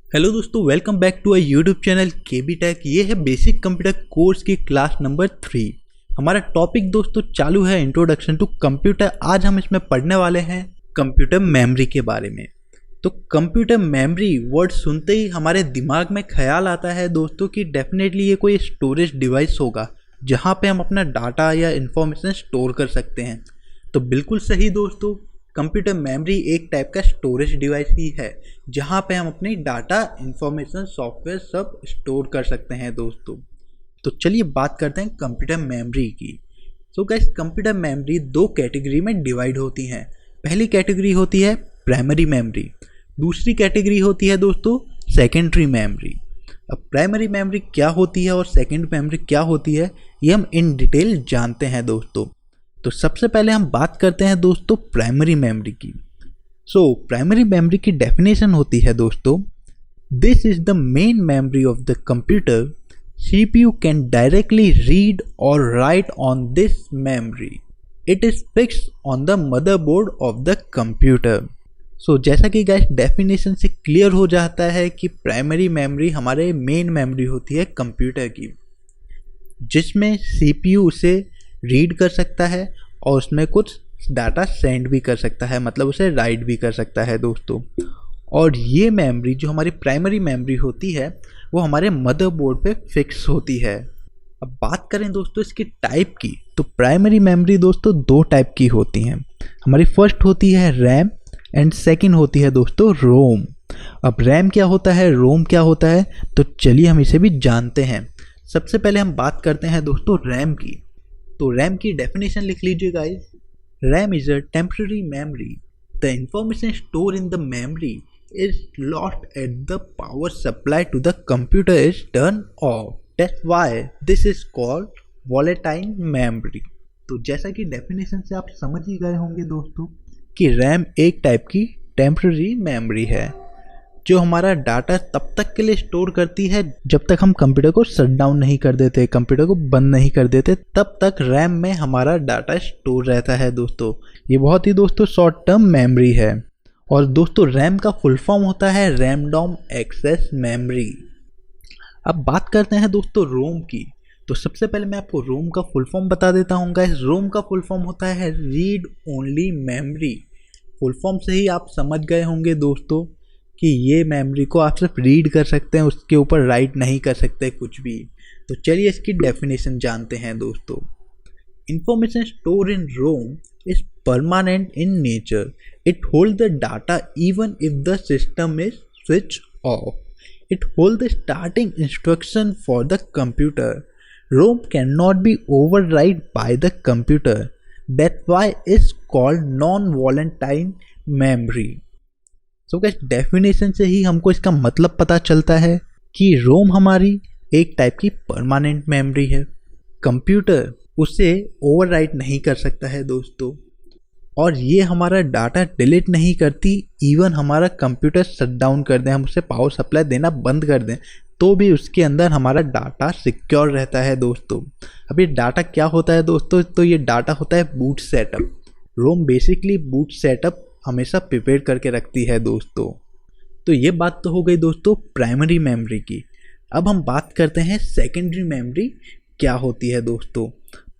Hello दोस्तों, welcome back to a YouTube channel KB Tech. ये है बेसिक कंप्यूटर कोर्स की क्लास नंबर 3। हमारा टॉपिक दोस्तों चालू है इंट्रोडक्शन टू कंप्यूटर। आज हम इसमें पढ़ने वाले हैं कंप्यूटर मेमोरी के बारे में। तो कंप्यूटर मेमोरी वर्ड सुनते ही हमारे दिमाग में ख्याल आता है दोस्तों कि डेफिनेटली ये कोई स्टोरेज डिवाइस होगा जहाँ पे हम अपना डाटा या इंफॉर्मेशन स्टोर कर सकते हैं। तो बिल्कुल सही दोस्तों, कंप्यूटर मेमोरी एक टाइप का स्टोरेज डिवाइस ही है जहाँ पे हम अपनी डाटा, इंफॉर्मेशन, सॉफ्टवेयर सब स्टोर कर सकते हैं दोस्तों। तो चलिए बात करते हैं कंप्यूटर मेमोरी की। सो गाइस, कंप्यूटर मेमोरी दो कैटेगरी में डिवाइड होती हैं। पहली कैटेगरी होती है प्राइमरी मेमोरी, दूसरी कैटेगरी होती है दोस्तों सेकेंडरी मेमोरी। अब प्राइमरी मेमोरी क्या होती है और सेकेंड मेमोरी क्या होती है ये हम इन डिटेल जानते हैं दोस्तों। तो सबसे पहले हम बात करते हैं दोस्तों प्राइमरी मेमोरी की। प्राइमरी मेमोरी की डेफिनेशन होती है दोस्तों, this is the main memory of the computer. CPU can directly read or write on this memory. It is fixed on the motherboard of the computer. जैसा कि guys definition से clear हो जाता है कि प्राइमरी मेमोरी हमारे main memory होती है कंप्यूटर की, जिसमें CPU उसे रीड कर सकता है और उसमें कुछ डाटा सेंड भी कर सकता है, मतलब उसे राइट भी कर सकता है दोस्तों। और ये मेमोरी जो हमारी प्राइमरी मेमोरी होती है वो हमारे मदरबोर्ड पे फिक्स होती है। अब बात करें दोस्तों इसकी टाइप की, तो प्राइमरी मेमोरी दोस्तों दो टाइप की होती हैं। हमारी फर्स्ट होती है रैम एंड सेकंड होती है दोस्तों रोम। अब रैम क्या होता है, रोम क्या होता है, तो चलिए हम इसे भी जानते हैं। सबसे पहले हम बात करते हैं दोस्तों रैम की। तो रैम की डेफिनेशन लिख लीजिए guys. RAM is a temporary memory. The information store in the memory is lost at the power supply to the computer is turned off. That's why this is called volatile memory. तो जैसा कि definition से आप समझ ही गए होंगे दोस्तों कि रैम एक टाइप की टेम्पररी मेमोरी है जो हमारा डाटा तब तक के लिए स्टोर करती है जब तक हम कंप्यूटर को शट डाउन नहीं कर देते, कंप्यूटर को बंद नहीं कर देते, तब तक रैम में हमारा डाटा स्टोर रहता है दोस्तों। ये बहुत ही दोस्तों शॉर्ट टर्म मेमोरी है। और दोस्तों रैम का फुल फॉर्म होता है रैंडम एक्सेस मेमोरी। अब बात करते हैं दोस्तों रोम की। तो सबसे पहले मैं आपको रोम का फुल फॉर्म बता देता हूँ गाइस। रोम का फुल फॉर्म होता है read only memory. Full form से ही आप समझ गए होंगे दोस्तों कि ये मेमोरी को आप सिर्फ रीड कर सकते हैं, उसके ऊपर राइट नहीं कर सकते कुछ भी। तो चलिए इसकी डेफिनेशन जानते हैं दोस्तों। Information stored in ROM is permanent in nature. It holds the data even if the system is switched off. It holds the starting instruction for the computer. ROM cannot be override by the computer. That's why it's called non-volatile memory. So guys, definition से ही हमको इसका मतलब पता चलता है कि ROM हमारी एक टाइप की परमानेंट मेमोरी है। कंप्यूटर उसे ओवरराइट नहीं कर सकता है दोस्तों, और ये हमारा डाटा डिलीट नहीं करती। इवन हमारा कंप्यूटर शट डाउन कर दें, हम उसे पावर सप्लाई देना बंद कर दें, तो भी उसके अंदर हमारा डाटा सिक्योर रहता है दोस्तों। अब ये डाटा क्या होता है दोस्तों, तो ये डाटा होता है बूट सेटअप। रोम बेसिकली बूट सेटअप हमेशा प्रिपेयर करके रखती है दोस्तों। तो ये बात तो हो गई दोस्तों प्राइमरी मेमोरी की। अब हम बात करते हैं सेकेंडरी मेमोरी क्या होती है दोस्तों।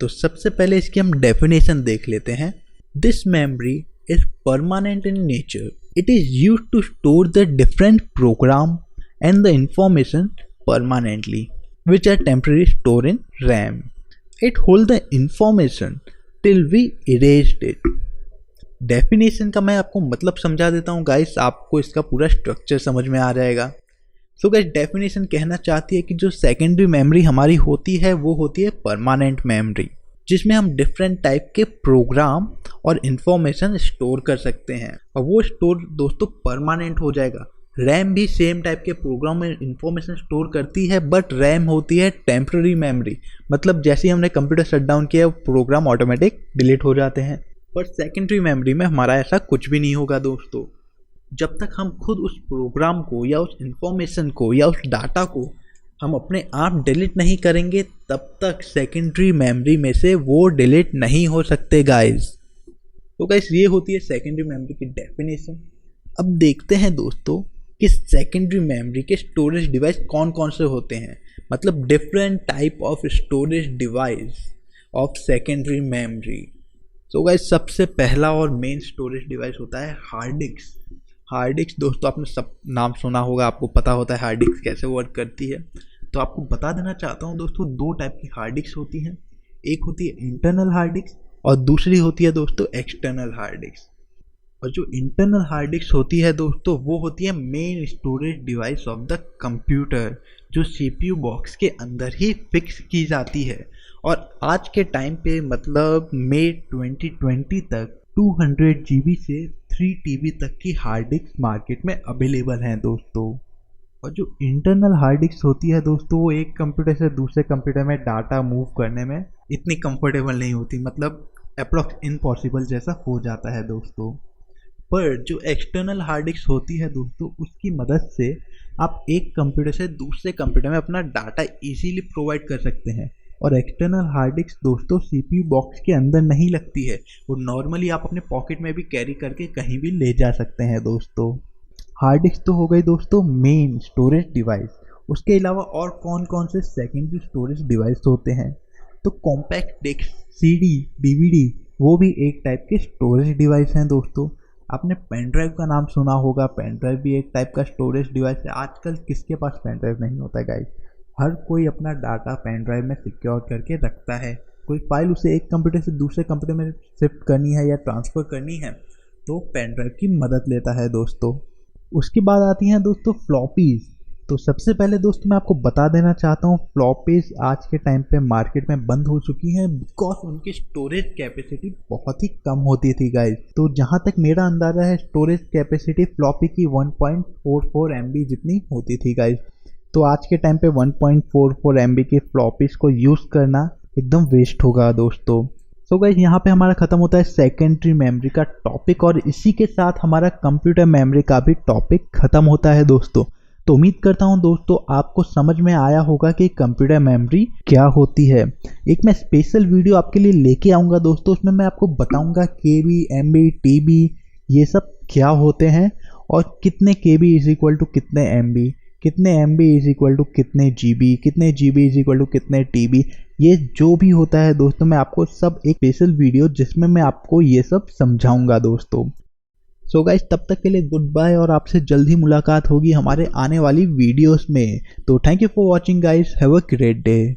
तो सबसे पहले इसकी हम डेफिनेशन देख लेते हैं। This memory is permanent in nature. It is used to store the different program and the information permanently which are temporary store in RAM. It hold the information till we erased it. Definition का मैं आपको मतलब समझा देता हूँ guys, आपको इसका पूरा स्ट्रक्चर समझ में आ जाएगा। सो गाइस, डेफिनेशन कहना चाहती है कि जो सेकेंडरी मेमोरी हमारी होती है वो होती है परमानेंट मेमोरी, जिसमें हम डिफरेंट टाइप के प्रोग्राम और इंफॉर्मेशन स्टोर कर सकते हैं, और वो स्टोर दोस्तों परमानेंट हो जाएगा। रैम भी सेम टाइप के प्रोग्राम और इंफॉर्मेशन स्टोर करती है, बट रैम होती है टेम्पररी मेमोरी, मतलब जैसे ही हमने कंप्यूटर शट डाउन किया प्रोग्राम ऑटोमेटिक डिलीट हो जाते हैं। पर सेकेंडरी मेमोरी में हमारा ऐसा कुछ भी नहीं होगा दोस्तों। जब तक हम खुद उस प्रोग्राम को या उस इंफॉर्मेशन को या उस डाटा को हम अपने आप डिलीट नहीं करेंगे, तब तक सेकेंडरी मेमोरी में से वो डिलीट नहीं हो सकते गाइस। तो गाइस, ये होती है सेकेंडरी मेमोरी की डेफिनेशन। अब देखते हैं दोस्तों कि सेकेंडरी मेमोरी के स्टोरेज डिवाइस कौन कौन से होते हैं, मतलब different type of storage device of secondary memory. So guys सबसे पहला और मेन स्टोरेज डिवाइस होता है हार्ड डिस्क। हार्ड डिस्क दोस्तों आपने सब नाम सुना होगा, आपको पता होता है हार्ड डिस्क कैसे वर्क करती है। तो आपको बता देना चाहता हूँ दोस्तों, दो टाइप की हार्ड डिस्क होती हैं, एक होती है इंटरनल हार्ड डिस्क और दूसरी होती है दोस्तों एक्सटर्नल हार्ड डिस्क। और जो इंटरनल हार्ड डिस्क होती है दोस्तों वो होती है main storage device of the computer, जो सीपीयू बॉक्स के अंदर ही फिक्स की जाती है। और आज के टाइम पे मतलब मई 2020 तक 200 GB से 3 TB तक की हार्ड डिस्क मार्केट में अवेलेबल हैं दोस्तों। और जो इंटरनल हार्ड डिस्क होती है दोस्तों वो एक कंप्यूटर से दूसरे कंप्यूटर में डाटा मूव करने में इतनी कंफर्टेबल नहीं होती, मतलब अप्रॉक्स इम्पॉसिबल जैसा हो जाता है दोस्तों। पर जो एक्सटर्नल हार्ड डिस्क होती है दोस्तों उसकी मदद से आप एक कंप्यूटर से दूसरे कंप्यूटर में अपना डाटा इजीली प्रोवाइड कर सकते हैं। और एक्सटर्नल हार्ड डिस्क दोस्तों सीपीयू बॉक्स के अंदर नहीं लगती है, वो नॉर्मली आप अपने पॉकेट में भी कैरी करके कहीं भी ले जा सकते हैं दोस्तों। हार्ड डिस्क तो हो गई दोस्तों मेन स्टोरेज डिवाइस। उसके अलावा और कौन कौन से सेकेंडरी स्टोरेज डिवाइस होते हैं, तो कॉम्पैक्ट डिस्क, सीडी, डीवीडी वो भी एक टाइप के स्टोरेज डिवाइस हैं दोस्तों। आपने पेन ड्राइव का नाम सुना होगा, पेन ड्राइव भी एक टाइप का स्टोरेज डिवाइस है। आजकल किसके पास पेन ड्राइव नहीं होता है गाइस, हर कोई अपना डाटा पेन ड्राइव में सिक्योर करके रखता है। कोई फाइल उसे एक कंप्यूटर से दूसरे कंप्यूटर में शिफ्ट करनी है या ट्रांसफ़र करनी है तो पेन ड्राइव की मदद लेता है दोस्तों। उसके बाद आती हैं दोस्तों फ्लॉपीज़। तो सबसे पहले दोस्तों मैं आपको बता देना चाहता हूँ फ्लॉपीज़ आज के टाइम पे मार्केट में बंद हो चुकी हैं बिकॉज उनकी स्टोरेज कैपेसिटी बहुत ही कम होती थी गाइस। तो जहाँ तक मेरा अंदाज़ा है स्टोरेज कैपेसिटी फ्लॉपी की 1.44 MB जितनी होती थी गाइस। तो आज के टाइम पे 1.44 MB की फ्लॉपीज़ को यूज़ करना एकदम वेस्ट होगा दोस्तों। सो गाइस यहाँ पे हमारा ख़त्म होता है सेकेंडरी मेमोरी का टॉपिक और इसी के साथ हमारा कंप्यूटर मेमोरी का भी टॉपिक ख़त्म होता है दोस्तों। तो उम्मीद करता हूँ दोस्तों आपको समझ में आया होगा कि कंप्यूटर मेमोरी क्या होती है। एक मैं स्पेशल वीडियो आपके लिए लेके आऊँगा दोस्तों, उसमें मैं आपको बताऊँगा KB, MB, TB ये सब क्या होते हैं और कितने KB इज इक्वल टू कितने MB, कितने MB इज इक्वल टू कितने GB, कितने GB इज इक्वल टू कितने TB, ये जो भी होता है दोस्तों मैं आपको सब एक स्पेशल वीडियो जिसमें मैं आपको ये सब समझाऊंगा दोस्तों। सो गाइस तब तक के लिए गुड बाय और आपसे जल्द ही मुलाकात होगी हमारे आने वाली वीडियोस में। तो thank you for watching guys, have a great day.